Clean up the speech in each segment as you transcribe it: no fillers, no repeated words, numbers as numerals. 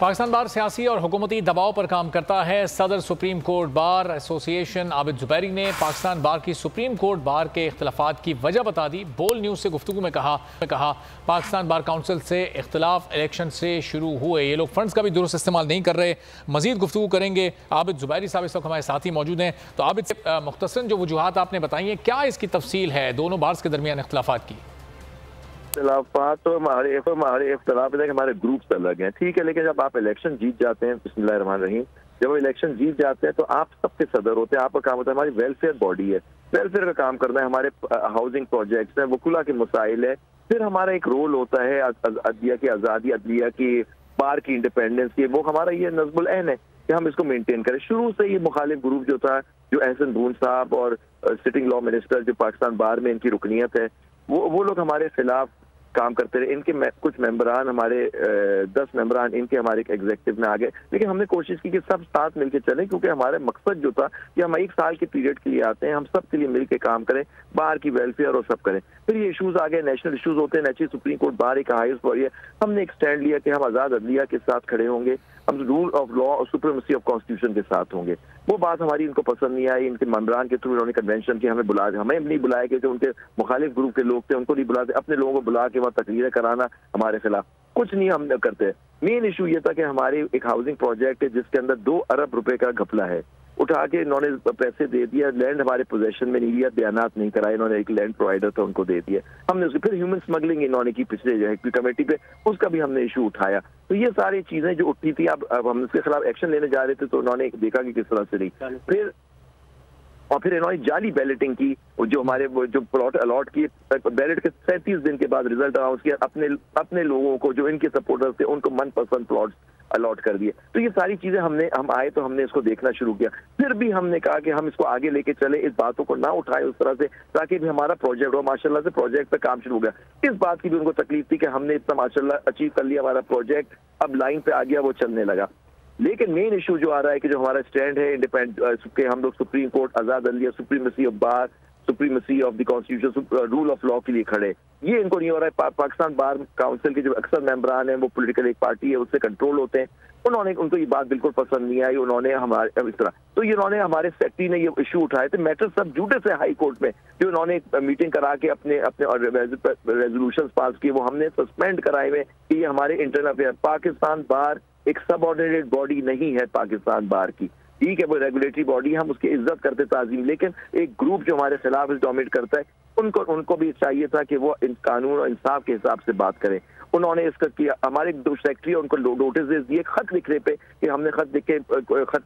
पाकिस्तान बार सियासी और हुकूमती दबाव पर काम करता है। सदर supreme court bar association Abid Zubairi ने पाकिस्तान बार की सुप्रीम कोर्ट बार के इख्तलाफात की वजह बता दी। बोल न्यूज़ से गुफ्तगू में कहा पाकिस्तान बार काउंसिल से इख्तलाफ इलेक्शन से शुरू हुए, ये लोग फंड्स का भी दुरुस्त इस्तेमाल नहीं कर रहे। मजीद गुफ्तगू करेंगे। आबिद जुबैरी साहब इस वक्त हमारे साथ ही मौजूद हैं। तो आबिद से मुख्तसरन जो वजूहात आपने बताई हैं, क्या इसकी तफसील है दोनों बार्स के दरमियान इख्तलाफात की? इख्तलाफात तो हमारे इख्तलाफ है कि हमारे ग्रुप्स अलग हैं, ठीक है, लेकिन जब आप इलेक्शन जीत जाते हैं, बिस्मिल्लाहिर्रहमानिर्रहीम, जब वो इलेक्शन जीत जाते हैं तो आप सबके सदर होते हैं। आपका काम होता है, हमारी वेलफेयर बॉडी है, वेलफेयर का काम करना है, हमारे हाउसिंग प्रोजेक्ट्स हैं, वकुला के मसाइल है। फिर हमारा एक रोल होता है अदलिया की आज़ादी, अदलिया की बार की इंडिपेंडेंस की, वो हमारा ये नज़्मुल ऐन है कि हम इसको मेंटेन करें। शुरू से ये मुखालिफ ग्रुप जो था, जो एहसन बून साहब और सिटिंग लॉ मिनिस्टर जो पाकिस्तान बार में इनकी रुकनीत है, वो लोग हमारे खिलाफ काम करते रहे। इनके कुछ मेंबरान, हमारे 10 मेंबरान इनके हमारे एग्जीक्यूटिव में आ गए, लेकिन हमने कोशिश की कि सब साथ मिलकर चलें, क्योंकि हमारा मकसद जो था कि हम 1 साल के पीरियड के लिए आते हैं, हम सब के लिए मिलकर काम करें, बाहर की वेलफेयर और सब करें। फिर ये इशूज आ गए, नेशनल इशूज होते हैं, नेशनल सुप्रीम कोर्ट बाहर एक हाईएस्ट बॉडी है। हमने एक स्टैंड लिया कि हम आजाद अदलिया के साथ खड़े होंगे, हम रूल ऑफ लॉ और सुप्रीमेसी ऑफ कॉन्स्टिट्यूशन के साथ होंगे। वो बात हमारी इनको पसंद नहीं आई। इनके मेंबरान के थ्रू इन्होंने कन्वेंशन की, हमें नहीं बुलाया कि जो उनके मुखालिफ ग्रुप के लोग थे उनको नहीं बुलाते, अपने लोगों को बुला के वहाँ तकरीरें कराना हमारे खिलाफ, कुछ नहीं हम करते। मेन इशू ये था कि हमारे एक हाउसिंग प्रोजेक्ट है जिसके अंदर 2 अरब रुपए का घपला है, उठा के इन्होंने पैसे दे दिया, लैंड हमारे पोजेशन में नहीं लिया, बयानात नहीं कराए, इन्होंने एक लैंड प्रोवाइडर था उनको दे दिया। हमने उसके फिर ह्यूमन स्मगलिंग इन्होंने की पिछले जो है कमेटी पे, उसका भी हमने इशू उठाया। तो ये सारी चीजें जो उठी थी, अब हम उसके खिलाफ एक्शन लेने जा रहे थे तो उन्होंने देखा कि किस तरह से नहीं, फिर इन्होंने जाली बैलेटिंग की, जो हमारे जो प्लॉट अलॉट किए, बैलेट के 37 दिन के बाद रिजल्ट अनाउंस किया, अपने लोगों को जो इनके सपोर्टर्स थे उनको मनपसंद प्लॉट्स अलॉट कर दिए। तो ये सारी चीजें हम आए तो हमने इसको देखना शुरू किया। फिर भी हमने कहा कि हम इसको आगे लेके चले, इस बातों को ना उठाए उस तरह से, ताकि भी हमारा प्रोजेक्ट हो। माशाल्लाह से प्रोजेक्ट पे काम शुरू हो गया। इस बात की भी उनको तकलीफ थी कि हमने इतना माशाल्लाह अचीव कर लिया, हमारा प्रोजेक्ट अब लाइन पे आ गया, वो चलने लगा। लेकिन मेन इशू जो आ रहा है कि जो हमारा स्टैंड है इंडिपेंडेंट, हम लोग सुप्रीम कोर्ट, आजाद अदलिया, supremacy of bar, supremacy of the constitution, rule of law के लिए खड़े, ये इनको नहीं हो रहा है। पाकिस्तान बार काउंसिल के जो अक्सर मेंबरान हैं वो पॉलिटिकल एक पार्टी है, उससे कंट्रोल होते हैं, उनको ये बात बिल्कुल पसंद नहीं आई। उन्होंने हमारे इस तरह तो इन्होंने हमारे सेक्रेटरी ने ये इशू उठाए थे, मैटर सब जुटे से हाई कोर्ट में, जो इन्होंने मीटिंग करा के अपने रेजोल्यूशन पास किए, वो हमने सस्पेंड कराए हुए कि ये हमारे इंटरनल अफेयर। पाकिस्तान बार एक सबऑर्डिनेटेड बॉडी नहीं है पाकिस्तान बार की, ठीक है, वो रेगुलेटरी बॉडी है, हम उसकी इज्जत करते ताजीम, लेकिन एक ग्रुप जो हमारे खिलाफ डोमिनेट करता है, उनको भी चाहिए था कि वो कानून और इंसाफ के हिसाब से बात करें। उन्होंने इसका किया, हमारे दो सेक्रेटरी उनको नोटिस दिए खत लिखने पे कि हमने खत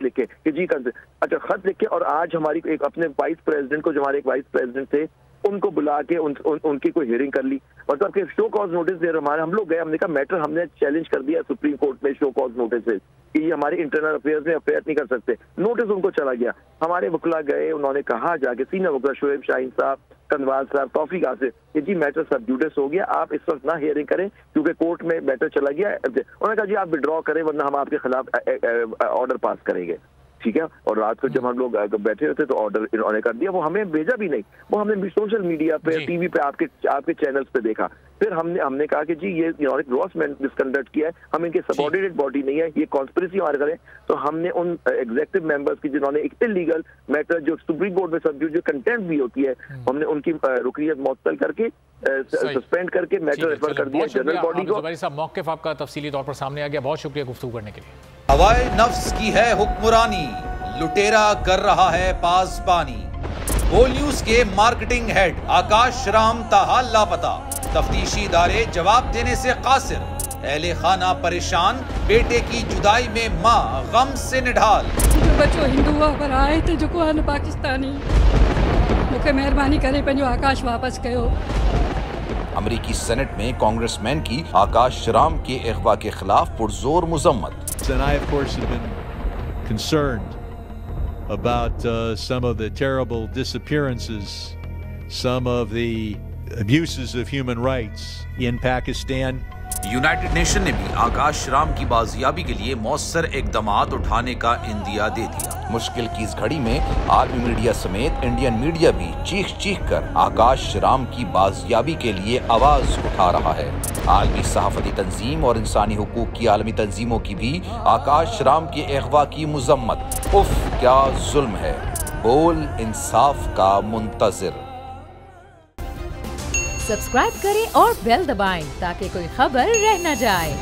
लिख के कि जी अच्छा खत लिख के, और आज हमारी एक अपने वाइस प्रेसिडेंट को, जो हमारे एक वाइस प्रेसिडेंट थे, उनको बुला के उनकी कोई हियरिंग कर ली, मतलब कि शो कॉज नोटिस दे रहे। हम लोग गए, हमने कहा मैटर हमने चैलेंज कर दिया सुप्रीम कोर्ट में, शो कॉज नोटिस से कि ये हमारे इंटरनल अफेयर्स में अफेयर नहीं कर सकते। नोटिस उनको चला गया। हमारे वकला गए, उन्होंने कहा जाके, सीनियर वकला शोएब शाहीन साहब, कंदवाल साहब, तौफीक आसिफ, कि जी मैटर सब जुडिस हो गया, आप इस वक्त ना हियरिंग करें क्योंकि कोर्ट में मैटर चला गया। उन्होंने कहा जी आप विड्रॉ करें वरना हम आपके खिलाफ ऑर्डर पास करेंगे, ठीक है। और रात को जब हम लोग बैठे होते तो ऑर्डर इन्होंने कर दिया, वो हमें भेजा भी नहीं, वो हमने सोशल मीडिया पे, टीवी पे, आपके चैनल्स पे देखा। फिर हमने कहा कि जी ये ग्रॉस मिसकंडक्ट किया है, हम इनके सबऑर्डिनेट बॉडी नहीं है, ये कॉन्स्पिरेसी हमारे करें। तो हमने उन एग्जीक्यूटिव मेंबर्स की जिन्होंने एक इलीगल मैटर जो सुप्रीम कोर्ट में सब जो कंटेंट भी होती है, हमने उनकी रुकनियत मुअत्तल करके सस्पेंड करके मैटर रेफर कर दिया जनरल बॉडी को। जुबैरी साहब, मौक़िफ़ आपका तफसीली तौर पर सामने आ गया, बहुत शुक्रिया गुफ्तगू करने के लिए। हवाए नफ्स की है हुक्मरानी, लुटेरा कर रहा है पासबानी। बोल न्यूज के मार्केटिंग हेड आकाश राम ताहा लापता, तफ्तीशी इदारे जवाब देने से कासिर, अहले खाना परेशान, बेटे की जुदाई में माँ गम से निढाल। जो बच्चो हिंदू पर आए थे जो को पाकिस्तानी, मुझे मेहरबानी करे पंहिंजो आकाश वापस कयो। अमेरिकी सेनेट में कांग्रेसमैन की आकाश राम के अगवा के खिलाफ पुरजोर मुजम्मत। And I, of course, have been concerned about some of the terrible disappearances, some of the abuses of human rights in Pakistan. United nation ने भी आकाश राम की बाजियाबी के लिए मौसर इकदामात उठाने का इंदिया दे दिया। मुश्किल की इस घड़ी में आर्मी मीडिया समेत इंडियन मीडिया भी चीख चीख कर आकाश राम की बाजियाबी के लिए आवाज उठा रहा है। आलमी सहाफती तंजीम और इंसानी हुकूक की आलमी तंजीमों की भी आकाश राम के अगवा की मुजम्मत। उफ क्या जुल्म है, बोल इंसाफ का मुंतजिर। सब्सक्राइब करें और बेल दबाएं ताकि कोई खबर रह न जाए।